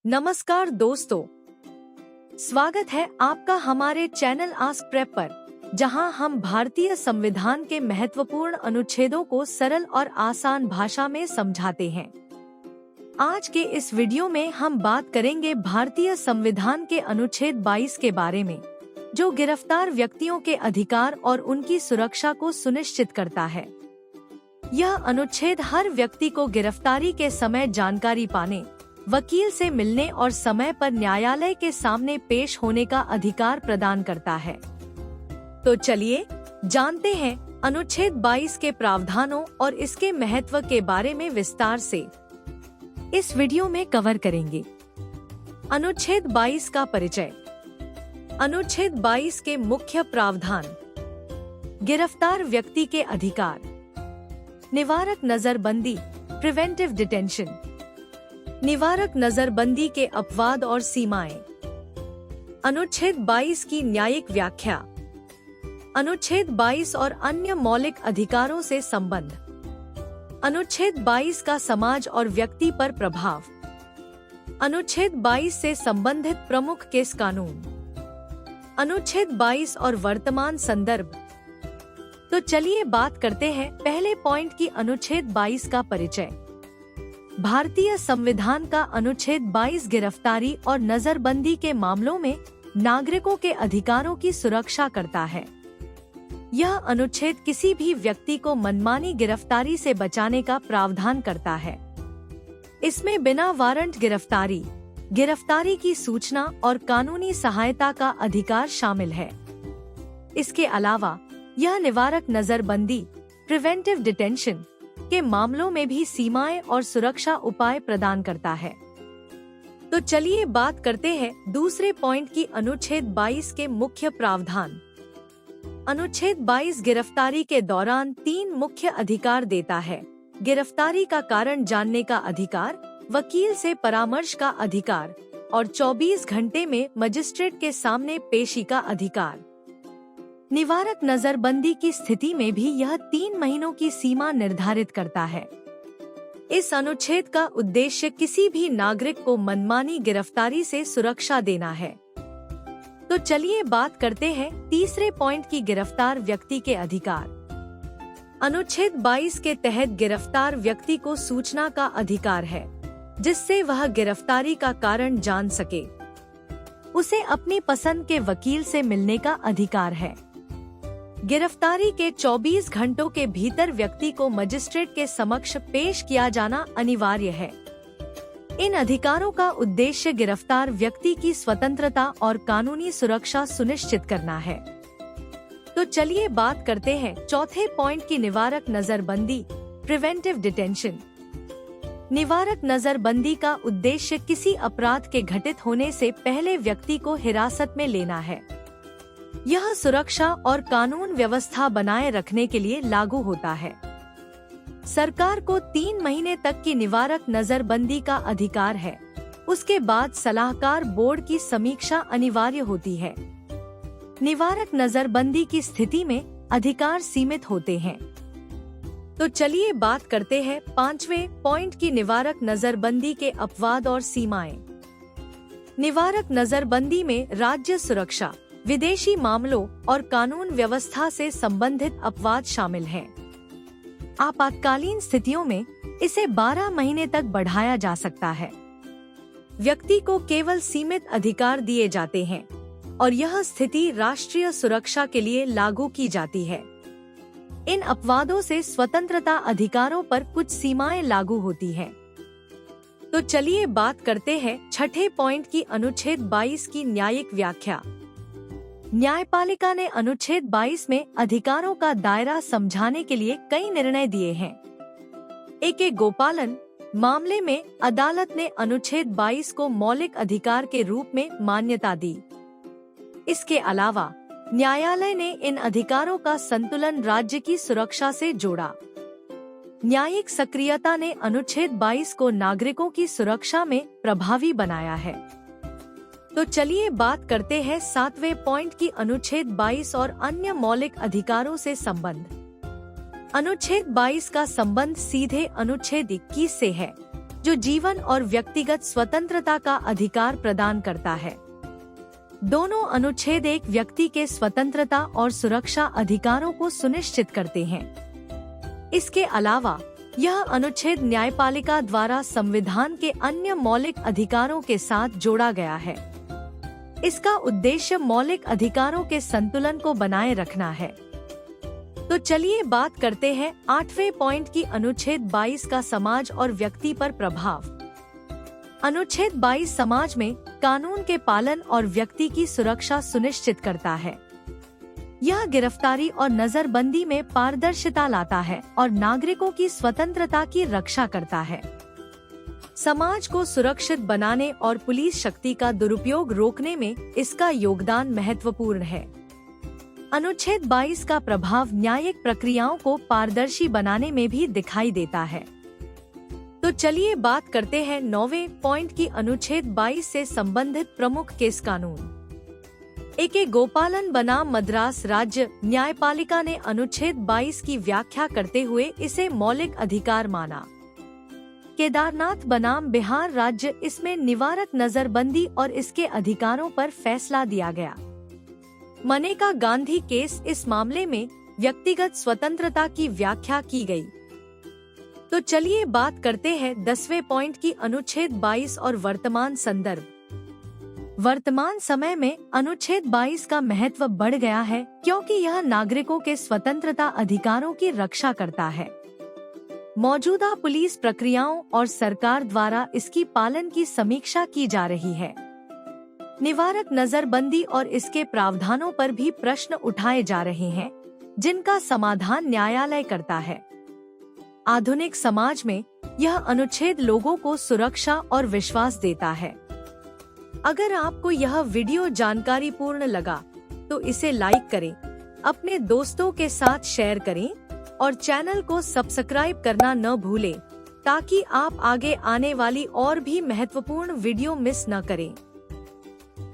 नमस्कार दोस्तों, स्वागत है आपका हमारे चैनल आस्क प्रेप पर, जहां हम भारतीय संविधान के महत्वपूर्ण अनुच्छेदों को सरल और आसान भाषा में समझाते हैं। आज के इस वीडियो में हम बात करेंगे भारतीय संविधान के अनुच्छेद 22 के बारे में, जो गिरफ्तार व्यक्तियों के अधिकार और उनकी सुरक्षा को सुनिश्चित करता है। यह अनुच्छेद हर व्यक्ति को गिरफ्तारी के समय जानकारी पाने, वकील से मिलने और समय पर न्यायालय के सामने पेश होने का अधिकार प्रदान करता है। तो चलिए जानते हैं अनुच्छेद 22 के प्रावधानों और इसके महत्व के बारे में विस्तार से इस वीडियो में कवर करेंगे। अनुच्छेद 22 का परिचय। अनुच्छेद 22 के मुख्य प्रावधान: गिरफ्तार व्यक्ति के अधिकार, निवारक नजरबंदी प्रिवेंटिव डिटेंशन, निवारक नजरबंदी के अपवाद और सीमाएं। अनुच्छेद 22 की न्यायिक व्याख्या। अनुच्छेद 22 और अन्य मौलिक अधिकारों से संबंध। अनुच्छेद 22 का समाज और व्यक्ति पर प्रभाव। अनुच्छेद 22 से संबंधित प्रमुख केस कानून। अनुच्छेद 22 और वर्तमान संदर्भ। तो चलिए बात करते हैं पहले पॉइंट की, अनुच्छेद 22 का परिचय। भारतीय संविधान का अनुच्छेद 22 गिरफ्तारी और नजरबंदी के मामलों में नागरिकों के अधिकारों की सुरक्षा करता है। यह अनुच्छेद किसी भी व्यक्ति को मनमानी गिरफ्तारी से बचाने का प्रावधान करता है। इसमें बिना वारंट गिरफ्तारी, गिरफ्तारी की सूचना और कानूनी सहायता का अधिकार शामिल है। इसके अलावा यह निवारक नजरबंदी प्रिवेंटिव डिटेंशन के मामलों में भी सीमाएं और सुरक्षा उपाय प्रदान करता है। तो चलिए बात करते हैं दूसरे पॉइंट की, अनुच्छेद 22 के मुख्य प्रावधान। अनुच्छेद 22 गिरफ्तारी के दौरान 3 मुख्य अधिकार देता है: गिरफ्तारी का कारण जानने का अधिकार, वकील से परामर्श का अधिकार और 24 घंटे में मजिस्ट्रेट के सामने पेशी का अधिकार। निवारक नजरबंदी की स्थिति में भी यह 3 महीनों की सीमा निर्धारित करता है। इस अनुच्छेद का उद्देश्य किसी भी नागरिक को मनमानी गिरफ्तारी से सुरक्षा देना है। तो चलिए बात करते हैं तीसरे पॉइंट की, गिरफ्तार व्यक्ति के अधिकार। अनुच्छेद 22 के तहत गिरफ्तार व्यक्ति को सूचना का अधिकार है, जिससे वह गिरफ्तारी का कारण जान सके। उसे अपनी पसंद के वकील से मिलने का अधिकार है। गिरफ्तारी के 24 घंटों के भीतर व्यक्ति को मजिस्ट्रेट के समक्ष पेश किया जाना अनिवार्य है। इन अधिकारों का उद्देश्य गिरफ्तार व्यक्ति की स्वतंत्रता और कानूनी सुरक्षा सुनिश्चित करना है। तो चलिए बात करते हैं चौथे पॉइंट की, निवारक नजरबंदी प्रिवेंटिव डिटेंशन। निवारक नजरबंदी का उद्देश्य किसी अपराध के घटित होने से पहले व्यक्ति को हिरासत में लेना है। यह सुरक्षा और कानून व्यवस्था बनाए रखने के लिए लागू होता है। सरकार को 3 महीने तक की निवारक नजरबंदी का अधिकार है। उसके बाद सलाहकार बोर्ड की समीक्षा अनिवार्य होती है। निवारक नजरबंदी की स्थिति में अधिकार सीमित होते हैं। तो चलिए बात करते हैं 5वें पॉइंट की, निवारक नजरबंदी के अपवाद और सीमाएं। निवारक नजरबंदी में राज्य सुरक्षा, विदेशी मामलों और कानून व्यवस्था से संबंधित अपवाद शामिल हैं। आपातकालीन स्थितियों में इसे 12 महीने तक बढ़ाया जा सकता है। व्यक्ति को केवल सीमित अधिकार दिए जाते हैं और यह स्थिति राष्ट्रीय सुरक्षा के लिए लागू की जाती है। इन अपवादों से स्वतंत्रता अधिकारों पर कुछ सीमाएं लागू होती हैं। तो चलिए बात करते हैं छठे पॉइंट की, अनुच्छेद 22 की न्यायिक व्याख्या। न्यायपालिका ने अनुच्छेद 22 में अधिकारों का दायरा समझाने के लिए कई निर्णय दिए हैं। ए.के. गोपालन मामले में अदालत ने अनुच्छेद 22 को मौलिक अधिकार के रूप में मान्यता दी। इसके अलावा न्यायालय ने इन अधिकारों का संतुलन राज्य की सुरक्षा से जोड़ा। न्यायिक सक्रियता ने अनुच्छेद 22 को नागरिकों की सुरक्षा में प्रभावी बनाया है। तो चलिए बात करते हैं 7वें पॉइंट की, अनुच्छेद 22 और अन्य मौलिक अधिकारों से संबंध। अनुच्छेद 22 का संबंध सीधे अनुच्छेद 21 से है, जो जीवन और व्यक्तिगत स्वतंत्रता का अधिकार प्रदान करता है। दोनों अनुच्छेद एक व्यक्ति के स्वतंत्रता और सुरक्षा अधिकारों को सुनिश्चित करते हैं। इसके अलावा यह अनुच्छेद न्यायपालिका द्वारा संविधान के अन्य मौलिक अधिकारों के साथ जोड़ा गया है। इसका उद्देश्य मौलिक अधिकारों के संतुलन को बनाए रखना है। तो चलिए बात करते हैं 8वें पॉइंट की, अनुच्छेद 22 का समाज और व्यक्ति पर प्रभाव। अनुच्छेद 22 समाज में कानून के पालन और व्यक्ति की सुरक्षा सुनिश्चित करता है। यह गिरफ्तारी और नजरबंदी में पारदर्शिता लाता है और नागरिकों की स्वतंत्रता की रक्षा करता है। समाज को सुरक्षित बनाने और पुलिस शक्ति का दुरुपयोग रोकने में इसका योगदान महत्वपूर्ण है। अनुच्छेद 22 का प्रभाव न्यायिक प्रक्रियाओं को पारदर्शी बनाने में भी दिखाई देता है। तो चलिए बात करते हैं 9वें पॉइंट की, अनुच्छेद 22 से संबंधित प्रमुख केस कानून। ए.के. गोपालन बनाम मद्रास राज्य न्यायपालिका ने अनुच्छेद 22 की व्याख्या करते हुए इसे मौलिक अधिकार माना। केदारनाथ बनाम बिहार राज्य, इसमें निवारक नजरबंदी और इसके अधिकारों पर फैसला दिया गया। मनेका गांधी केस, इस मामले में व्यक्तिगत स्वतंत्रता की व्याख्या की गई। तो चलिए बात करते हैं 10वें पॉइंट की, अनुच्छेद 22 और वर्तमान संदर्भ। वर्तमान समय में अनुच्छेद 22 का महत्व बढ़ गया है क्योंकि यह नागरिकों के स्वतंत्रता अधिकारों की रक्षा करता है। मौजूदा पुलिस प्रक्रियाओं और सरकार द्वारा इसकी पालन की समीक्षा की जा रही है। निवारक नजरबंदी और इसके प्रावधानों पर भी प्रश्न उठाए जा रहे हैं, जिनका समाधान न्यायालय करता है। आधुनिक समाज में यह अनुच्छेद लोगों को सुरक्षा और विश्वास देता है। अगर आपको यह वीडियो जानकारीपूर्ण लगा तो इसे लाइक करें, अपने दोस्तों के साथ शेयर करें और चैनल को सब्सक्राइब करना न भूलें ताकि आप आगे आने वाली और भी महत्वपूर्ण वीडियो मिस न करें।